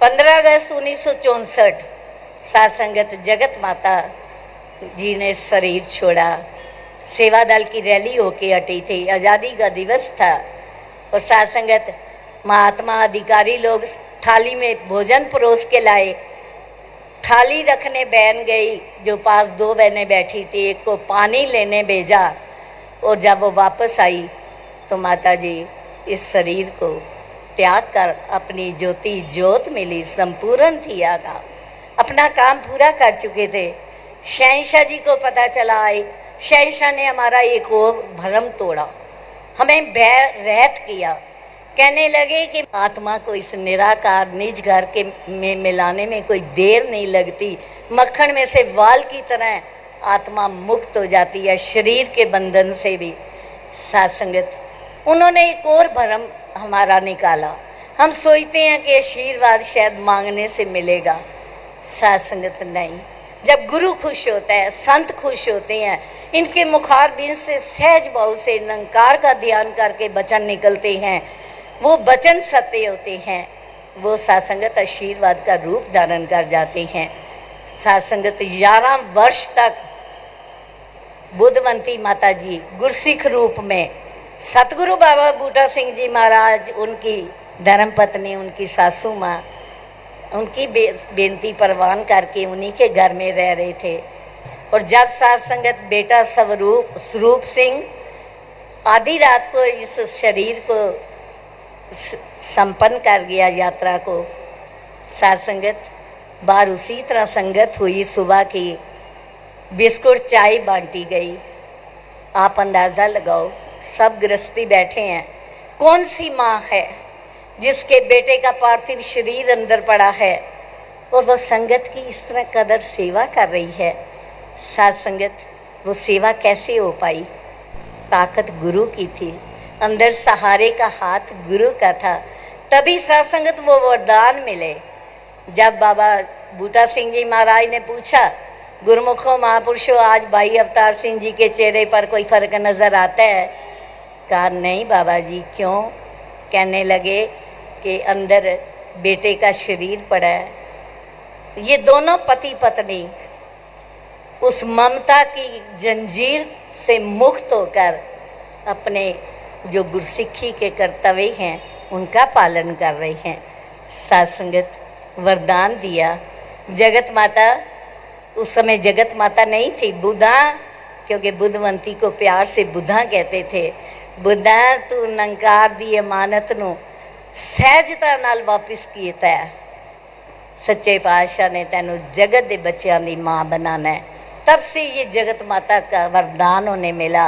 15 अगस्त 1964 सात संगत जगत माता जी ने शरीर छोड़ा। सेवा दल की रैली होके हटी थी, आज़ादी का दिवस था और सात संगत महात्मा अधिकारी लोग थाली में भोजन परोस के लाए। थाली रखने बहन गई, जो पास दो बहनें बैठी थी, एक को पानी लेने भेजा और जब वो वापस आई तो माता जी इस शरीर को त्याग कर अपनी ज्योति ज्योत मिली, संपूर्ण थी आगा, अपना काम पूरा कर चुके थे। शहंशाह जी को पता चला आए, शहंशाह ने हमारा एक और भरम तोड़ा, हमें भय रहत किया। कहने लगे कि आत्मा को इस निराकार निज घर के में मिलाने में कोई देर नहीं लगती, मक्खन में से वाल की तरह आत्मा मुक्त हो जाती है शरीर के बंधन से भी। सात संगत उन्होंने एक और भरम हमारा निकाला। हम सोचते हैं कि आशीर्वाद शायद मांगने से मिलेगा। सात संगत नहीं, जब गुरु खुश होता है, संत खुश होते हैं, इनके मुखारबिंद से सहज भाव से निरंकार का ध्यान करके वचन निकलते हैं, वो वचन सत्य होते हैं, वो सात संगत आशीर्वाद का रूप धारण कर जाते हैं। सात संगत 11 वर्ष तक बुद्धवंती माता जी गुरसिख रूप में, सतगुरु बाबा बूटा सिंह जी महाराज, उनकी धर्मपत्नी, उनकी सासू माँ, उनकी बेनती परवान करके उन्हीं के घर में रह रहे थे। और जब सात संगत बेटा स्वरूप सिंह आधी रात को इस शरीर को संपन्न कर गया यात्रा को, सात संगत बाहर उसी तरह संगत हुई, सुबह की बिस्कुट चाय बांटी गई। आप अंदाज़ा लगाओ, सब गृहस्थी बैठे हैं, कौन सी माँ है जिसके बेटे का पार्थिव शरीर अंदर पड़ा है और वह संगत की इस तरह कदर सेवा कर रही है। सात संगत वो सेवा कैसे हो पाई? ताकत गुरु की थी, अंदर सहारे का हाथ गुरु का था, तभी सात संगत वो वरदान मिले। जब बाबा बूटा सिंह जी महाराज ने पूछा, गुरुमुखों महापुरुषों, आज भाई अवतार सिंह जी के चेहरे पर कोई फर्क नजर आता है? कहा नहीं बाबा जी। क्यों? कहने लगे कि अंदर बेटे का शरीर पड़ा है। ये दोनों पति पत्नी उस ममता की जंजीर से मुक्त होकर अपने जो गुरसिक्खी के कर्तव्य हैं उनका पालन कर रहे हैं। सात संगत वरदान दिया। जगत माता, उस समय जगत माता नहीं थी, बुद्धा, क्योंकि बुद्धवंती को प्यार से बुद्धा कहते थे। बुद्धा तू निरंकार दी अमानत नू सहजता नाल वापिस कीता है। सच्चे पातशाह ने तेनू जगत के बच्चों की माँ बनाना है। तब से ये जगत माता का वरदान उन्हें मिला।